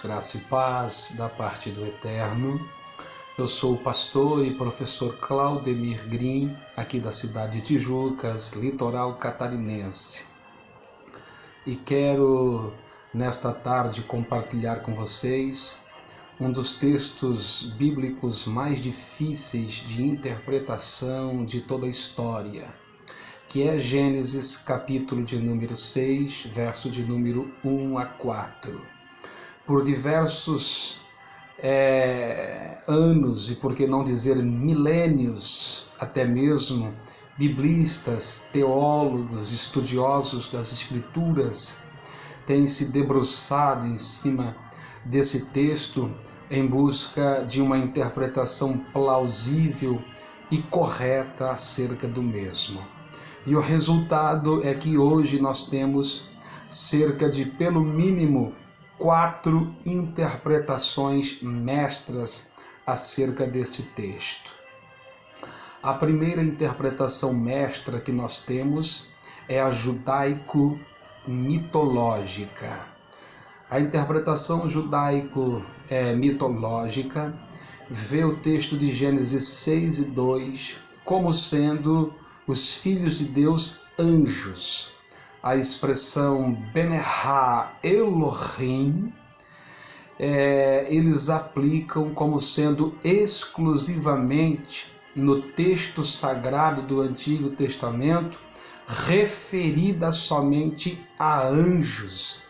Graça e paz da parte do Eterno. Eu sou o pastor e professor Claudemir Green, aqui da cidade de Tijucas, litoral catarinense. E quero, nesta tarde, compartilhar com vocês um dos textos bíblicos mais difíceis de interpretação de toda a história, que é Gênesis, capítulo de número 6, verso de número 1 a 4. Por diversos anos, e por que não dizer milênios, até mesmo biblistas, teólogos, estudiosos das Escrituras têm se debruçado em cima desse texto em busca de uma interpretação plausível e correta acerca do mesmo. E o resultado é que hoje nós temos cerca de, pelo mínimo, 4 interpretações mestras acerca deste texto. A primeira interpretação mestra que nós temos é a judaico-mitológica. A interpretação judaico-mitológica vê o texto de Gênesis 6 e 2 como sendo os filhos de Deus anjos. A expressão Benerá Elohim, eles aplicam como sendo exclusivamente no texto sagrado do Antigo Testamento, referida somente a anjos.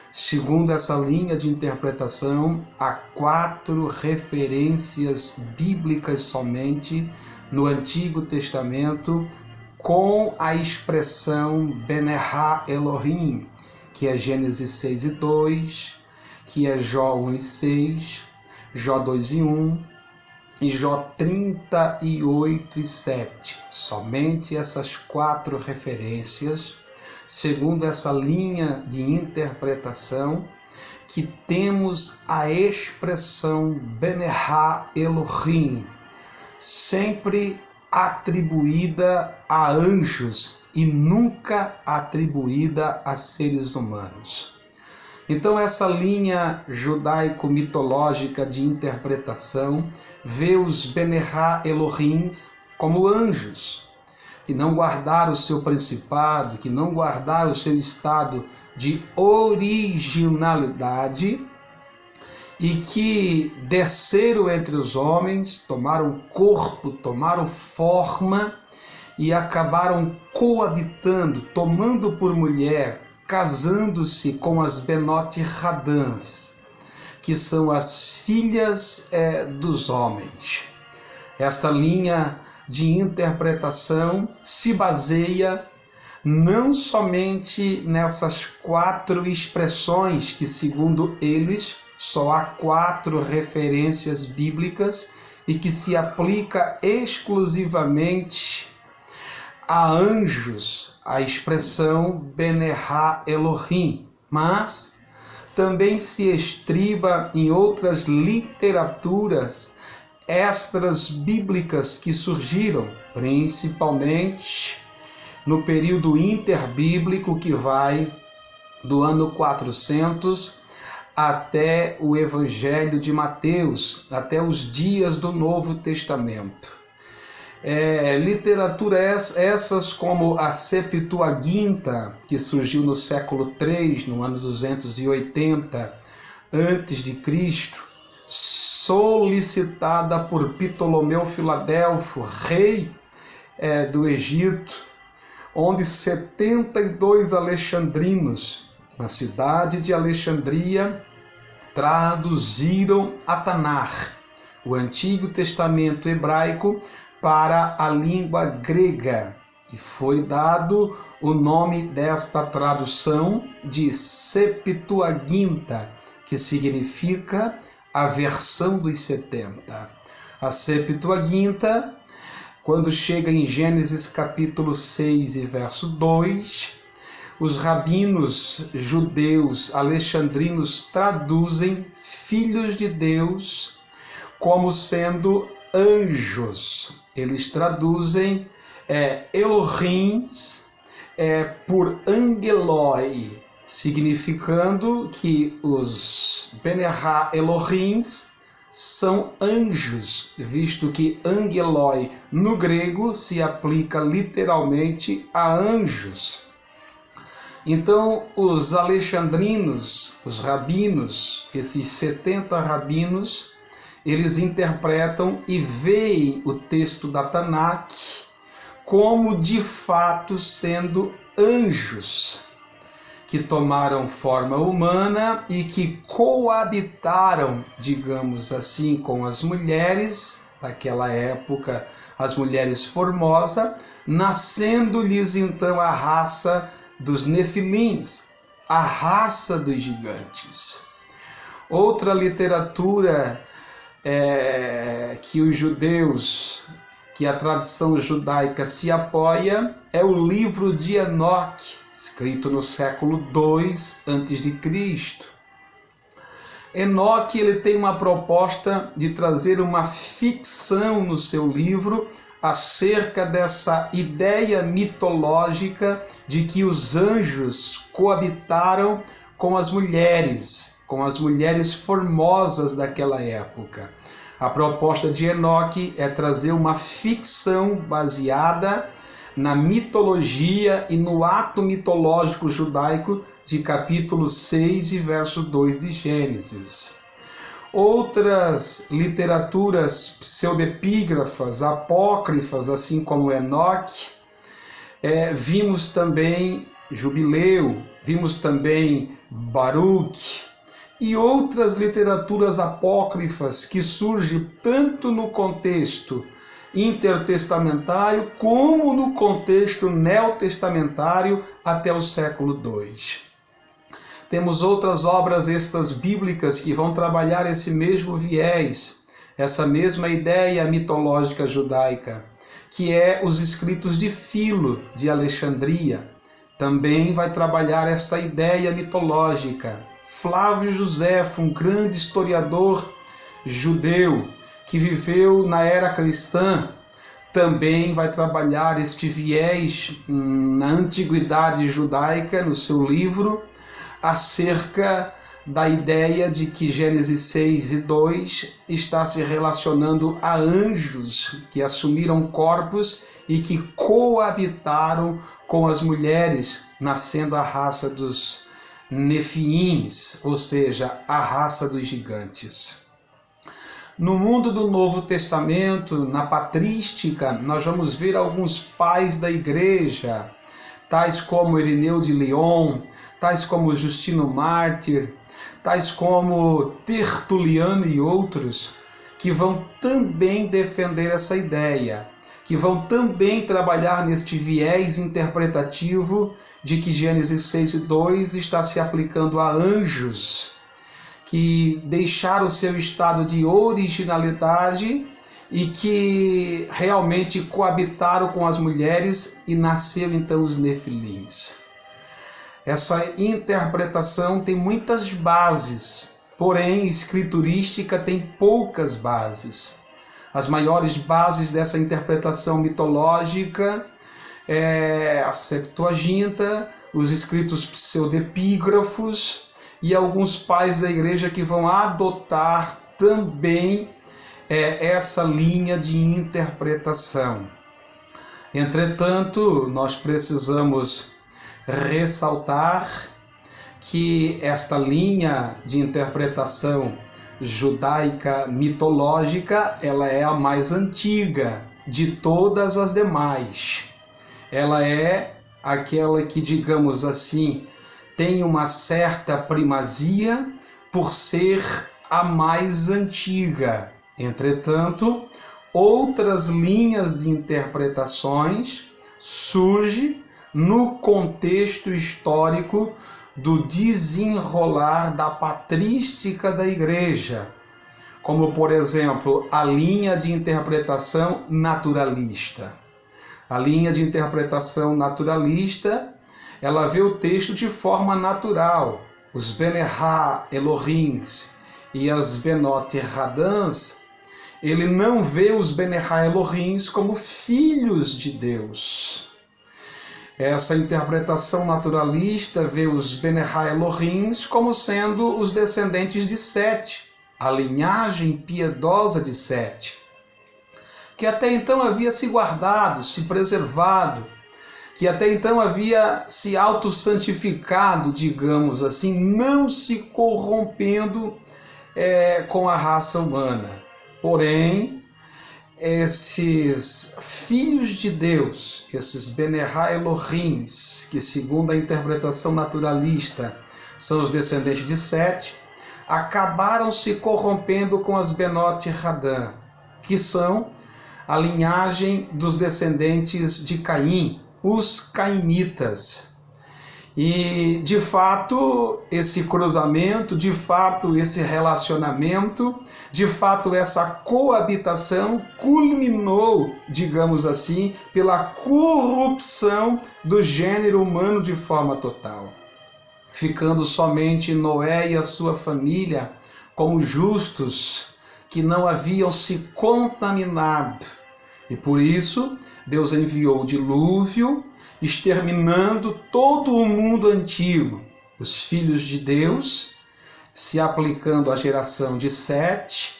Segundo essa linha de interpretação, há 4 referências bíblicas somente no Antigo Testamento com a expressão Benerá Elohim, que é Gênesis 6 e 2, que é Jó 1 e 6, Jó 2 e 1 e Jó 38 e 7. Somente essas 4 referências, segundo essa linha de interpretação, que temos a expressão Benerá Elohim, sempre atribuída a anjos e nunca atribuída a seres humanos. Então essa linha judaico-mitológica de interpretação vê os Benerá Elohims como anjos, que não guardaram o seu principado, que não guardaram o seu estado de originalidade, e que desceram entre os homens, tomaram corpo, tomaram forma e acabaram coabitando, tomando por mulher, casando-se com as Benote Radãs, que são as filhas dos homens. Esta linha de interpretação se baseia não somente nessas 4 expressões que, segundo eles, só há 4 referências bíblicas e que se aplica exclusivamente a anjos, a expressão Benerá Elohim, mas também se estriba em outras literaturas extras bíblicas que surgiram, principalmente no período interbíblico que vai do ano 400 até o Evangelho de Mateus, até os dias do Novo Testamento. Literaturas essas como a Septuaginta, que surgiu no século III, no ano 280 a.C., solicitada por Ptolomeu Filadelfo, rei do Egito, onde 72 alexandrinos, na cidade de Alexandria, traduziram a Tanar, o Antigo Testamento hebraico, para a língua grega, e foi dado o nome desta tradução de Septuaginta, que significa a versão dos 70. A Septuaginta, quando chega em Gênesis capítulo 6 e verso 2, os rabinos judeus alexandrinos traduzem filhos de Deus como sendo anjos. Eles traduzem Elohims por angeloi, significando que os Benerá Elohims são anjos, visto que angeloi no grego se aplica literalmente a anjos. Então, os alexandrinos, os rabinos, esses 70 rabinos, eles interpretam e veem o texto da Tanakh como de fato sendo anjos que tomaram forma humana e que coabitaram, digamos assim, com as mulheres daquela época, as mulheres formosas, nascendo-lhes então a raça dos Nefilins, a raça dos gigantes. Outra literatura que os judeus, que a tradição judaica se apoia, é o livro de Enoque, escrito no século II a.C. Enoque ele tem uma proposta de trazer uma ficção no seu livro acerca dessa ideia mitológica de que os anjos coabitaram com as mulheres formosas daquela época. A proposta de Enoque é trazer uma ficção baseada na mitologia e no ato mitológico judaico de capítulo 6 e verso 2 de Gênesis. Outras literaturas pseudepígrafas, apócrifas, assim como Enoque, vimos também Jubileu, vimos também Baruch, e outras literaturas apócrifas que surgem tanto no contexto intertestamentário como no contexto neotestamentário até o século II. Temos outras obras extras bíblicas que vão trabalhar esse mesmo viés, essa mesma ideia mitológica judaica, que é os escritos de Filo, de Alexandria. Também vai trabalhar esta ideia mitológica. Flávio Josefo, um grande historiador judeu que viveu na era cristã, também vai trabalhar este viés na antiguidade judaica, no seu livro, acerca da ideia de que Gênesis 6 e 2 está se relacionando a anjos que assumiram corpos e que coabitaram com as mulheres, nascendo a raça dos Nefiins, ou seja, a raça dos gigantes. No mundo do Novo Testamento, na patrística, nós vamos ver alguns pais da igreja, tais como Irineu de Lyon, tais como Justino Mártir, tais como Tertuliano e outros, que vão também defender essa ideia, que vão também trabalhar neste viés interpretativo de que Gênesis 6 e 2 está se aplicando a anjos que deixaram o seu estado de originalidade e que realmente coabitaram com as mulheres e nasceram então os Nefilins. Essa interpretação tem muitas bases, porém escriturística tem poucas bases. As maiores bases dessa interpretação mitológica é a Septuaginta, os escritos pseudepígrafos e alguns pais da igreja que vão adotar também essa linha de interpretação. Entretanto, nós precisamos ressaltar que esta linha de interpretação judaica mitológica, ela é a mais antiga de todas as demais. Ela é aquela que, digamos assim, tem uma certa primazia por ser a mais antiga. Entretanto, outras linhas de interpretações surgem no contexto histórico do desenrolar da patrística da igreja, como, por exemplo, a linha de interpretação naturalista. A linha de interpretação naturalista, ela vê o texto de forma natural. Os Benerá Elohims e as Benot Radans, ele não vê os Benerá Elohims como filhos de Deus. Essa interpretação naturalista vê os Benerá Elohims como sendo os descendentes de Sete, a linhagem piedosa de Sete, que até então havia se guardado, se preservado, que até então havia se autossantificado, digamos assim, não se corrompendo com a raça humana. Porém, esses filhos de Deus, esses Benerá Elohims, que segundo a interpretação naturalista são os descendentes de Sete, acabaram se corrompendo com as Benot Hadã, que são a linhagem dos descendentes de Caim, os caimitas. E, de fato, esse cruzamento, de fato, esse relacionamento, de fato, essa coabitação culminou, digamos assim, pela corrupção do gênero humano de forma total, ficando somente Noé e a sua família como justos, que não haviam se contaminado. E por isso, Deus enviou o dilúvio, exterminando todo o mundo antigo, os filhos de Deus, se aplicando à geração de Sete,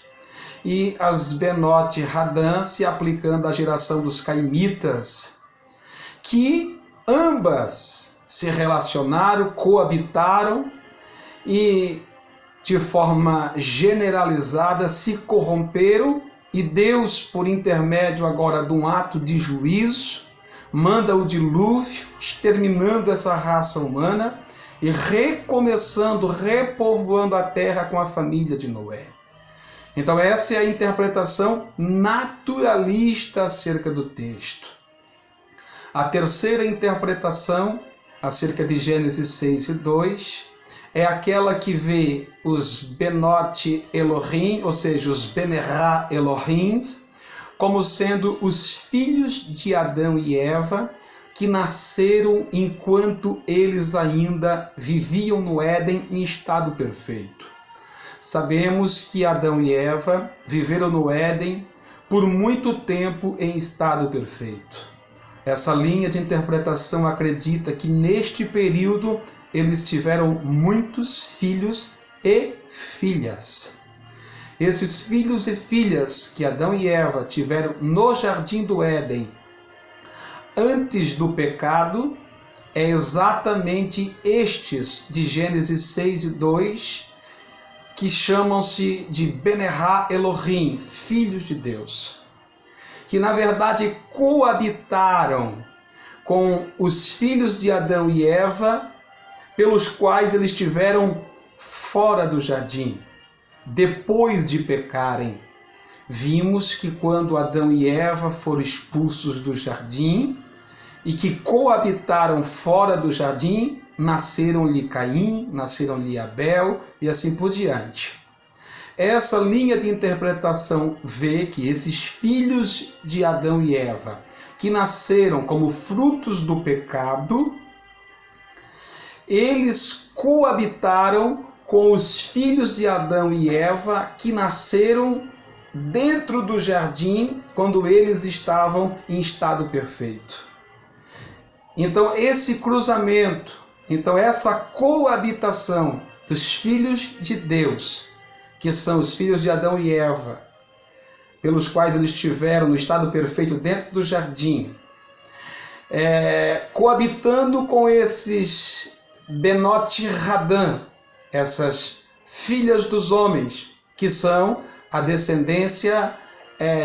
e as Benot Hadã se aplicando à geração dos caimitas, que ambas se relacionaram, coabitaram e, de forma generalizada, se corromperam, e Deus, por intermédio agora de um ato de juízo, manda o dilúvio, exterminando essa raça humana e recomeçando, repovoando a terra com a família de Noé. Então essa é a interpretação naturalista acerca do texto. A terceira interpretação acerca de Gênesis 6 e 2 é aquela que vê os Benot Elohim, ou seja, os Benerá Elohims, como sendo os filhos de Adão e Eva, que nasceram enquanto eles ainda viviam no Éden em estado perfeito. Sabemos que Adão e Eva viveram no Éden por muito tempo em estado perfeito. Essa linha de interpretação acredita que neste período eles tiveram muitos filhos e filhas. Esses filhos e filhas que Adão e Eva tiveram no jardim do Éden antes do pecado, é exatamente estes de Gênesis 6 e 2, que chamam-se de Benerá Elohim, filhos de Deus, que na verdade coabitaram com os filhos de Adão e Eva, pelos quais eles estiveram fora do jardim, depois de pecarem. Vimos que quando Adão e Eva foram expulsos do jardim e que coabitaram fora do jardim, nasceram-lhe Caim, nasceram-lhe Abel e assim por diante. Essa linha de interpretação vê que esses filhos de Adão e Eva, que nasceram como frutos do pecado, eles coabitaram com os filhos de Adão e Eva, que nasceram dentro do jardim quando eles estavam em estado perfeito. Então esse cruzamento, essa coabitação dos filhos de Deus, que são os filhos de Adão e Eva, pelos quais eles estiveram no estado perfeito dentro do jardim, coabitando com esses Benot Hadã, essas filhas dos homens, que são a descendência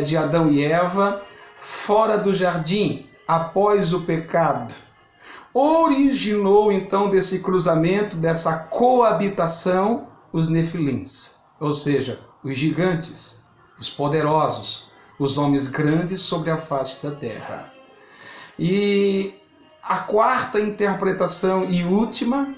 de Adão e Eva fora do jardim, após o pecado. Originou então desse cruzamento, dessa coabitação, os Nefilins, ou seja, os gigantes, os poderosos, os homens grandes sobre a face da terra. E a quarta interpretação e última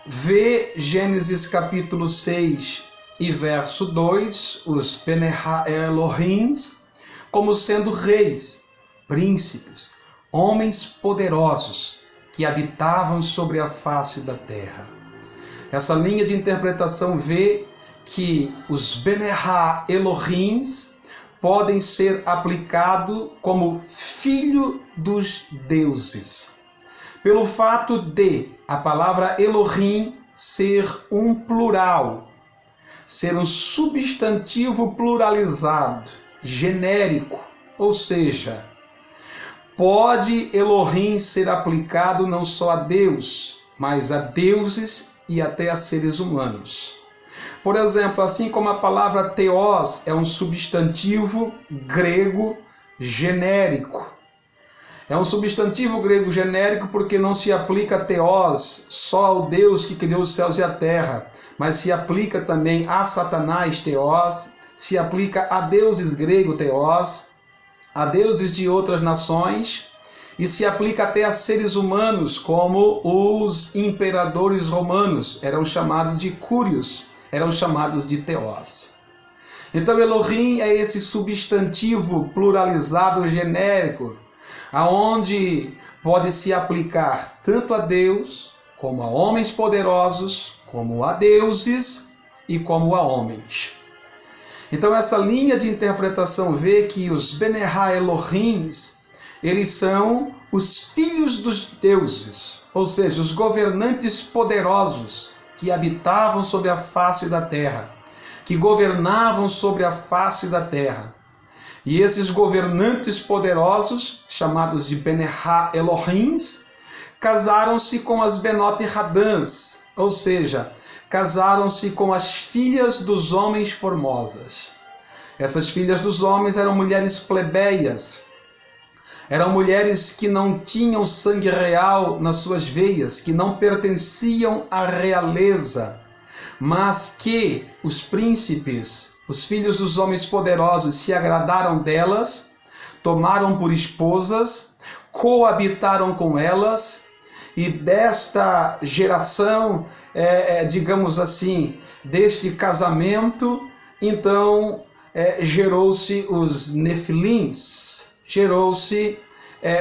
vê Gênesis capítulo 6 e verso 2, os Benerá Elohims, como sendo reis, príncipes, homens poderosos que habitavam sobre a face da terra. Essa linha de interpretação vê que os Benerá Elohims, podem ser aplicados como filho dos deuses. Pelo fato de a palavra Elohim ser um plural, ser um substantivo pluralizado, genérico, ou seja, pode Elohim ser aplicado não só a Deus, mas a deuses e até a seres humanos. Por exemplo, assim como a palavra Theos é um substantivo grego genérico. É um substantivo grego genérico porque não se aplica Theos só ao Deus que criou os céus e a terra, mas se aplica também a Satanás Theos, se aplica a deuses grego Theos, a deuses de outras nações e se aplica até a seres humanos, como os imperadores romanos, eram chamados de cúrios, eram chamados de Theos. Então Elohim é esse substantivo pluralizado genérico, aonde pode se aplicar tanto a Deus, como a homens poderosos, como a deuses e como a homens. Então essa linha de interpretação vê que os Benerá Elohims, eles são os filhos dos deuses, ou seja, os governantes poderosos que habitavam sobre a face da terra, que governavam sobre a face da terra. E esses governantes poderosos, chamados de Benerá Elohims, casaram-se com as Benot Radãs, ou seja, casaram-se com as filhas dos homens formosas. Essas filhas dos homens eram mulheres plebeias, eram mulheres que não tinham sangue real nas suas veias, que não pertenciam à realeza, mas que os príncipes, os filhos dos homens poderosos, se agradaram delas, tomaram por esposas, coabitaram com elas, e desta geração, digamos assim, deste casamento, então gerou-se os Nefilins, gerou-se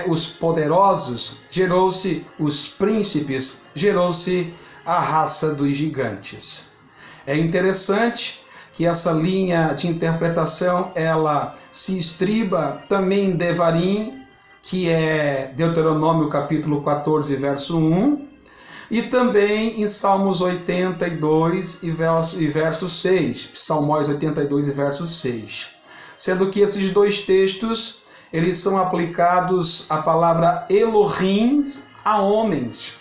os poderosos, gerou-se os príncipes, gerou-se a raça dos gigantes. É interessante que essa linha de interpretação ela se estriba também em Devarim, que é Deuteronômio capítulo 14, verso 1, e também em Salmos 82 e verso 6, Salmos 82 e verso 6. Sendo que esses dois textos, eles são aplicados a palavra Elohims a homens.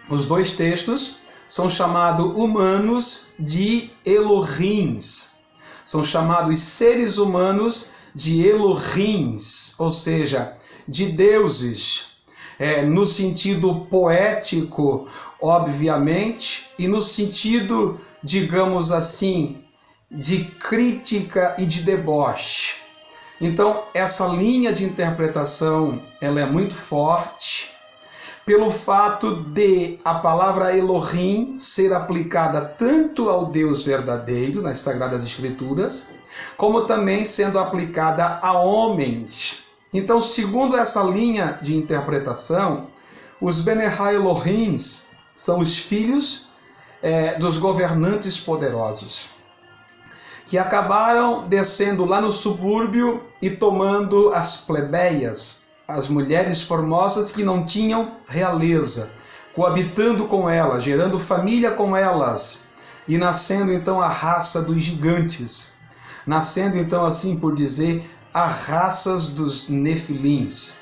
Os dois textos são chamados humanos de Elohims. São chamados seres humanos de Elohims, ou seja, de deuses, no sentido poético, obviamente, e no sentido, digamos assim, de crítica e de deboche. Então, essa linha de interpretação, ela é muito forte, pelo fato de a palavra Elohim ser aplicada tanto ao Deus verdadeiro, nas Sagradas Escrituras, como também sendo aplicada a homens. Então, segundo essa linha de interpretação, os Benerá Elohims são os filhos dos governantes poderosos, que acabaram descendo lá no subúrbio e tomando as plebeias, as mulheres formosas que não tinham realeza, coabitando com elas, gerando família com elas, e nascendo então a raça dos gigantes, nascendo então, assim por dizer, as raças dos Nefilins.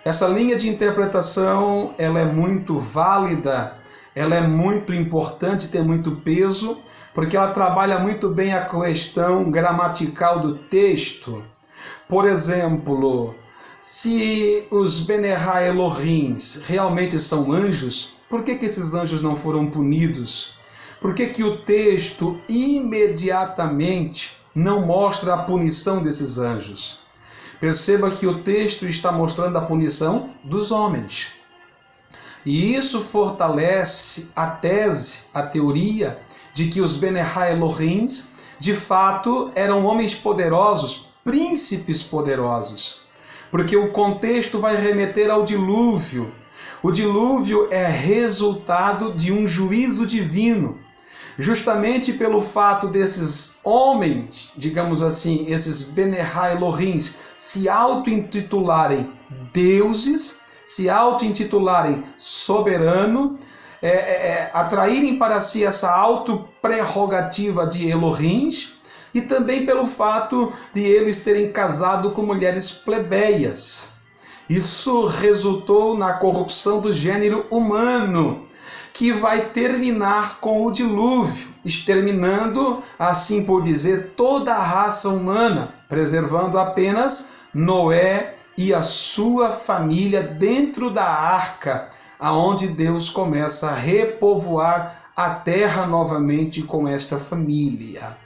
Essa linha de interpretação ela é muito válida, ela é muito importante, tem muito peso, porque ela trabalha muito bem a questão gramatical do texto. Por exemplo, se os Benerá Elohims realmente são anjos, por que esses anjos não foram punidos? Por que o texto imediatamente não mostra a punição desses anjos? Perceba que o texto está mostrando a punição dos homens. E isso fortalece a tese, a teoria, de que os Benerá Elohims, de fato, eram homens poderosos, príncipes poderosos. Porque o contexto vai remeter ao dilúvio. O dilúvio é resultado de um juízo divino, justamente pelo fato desses homens, digamos assim, esses Benerá Elohim, se auto-intitularem deuses, se auto-intitularem soberano, atraírem para si essa auto-prerrogativa de Elohims, e também pelo fato de eles terem casado com mulheres plebeias. Isso resultou na corrupção do gênero humano, que vai terminar com o dilúvio, exterminando, assim por dizer, toda a raça humana, preservando apenas Noé e a sua família dentro da arca, aonde Deus começa a repovoar a terra novamente com esta família.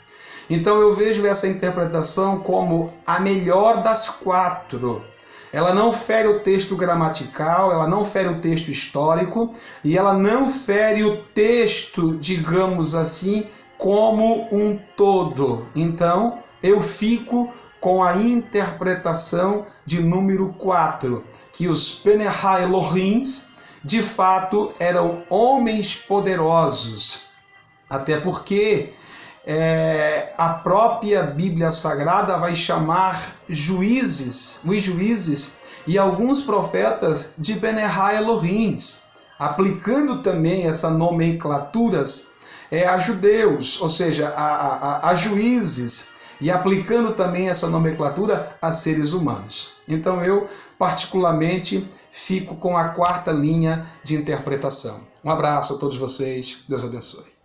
Então eu vejo essa interpretação como a melhor das quatro. Ela não fere o texto gramatical, ela não fere o texto histórico e ela não fere o texto, digamos assim, como um todo. Então, eu fico com a interpretação de número 4, que os Benerá Elohims, de fato, eram homens poderosos. Até porque a própria Bíblia Sagrada vai chamar os juízes e alguns profetas de Benerá Elohims, aplicando também essa nomenclaturas a judeus, ou seja, a juízes, e aplicando também essa nomenclatura a seres humanos. Então eu, particularmente, fico com a quarta linha de interpretação. Um abraço a todos vocês, Deus abençoe.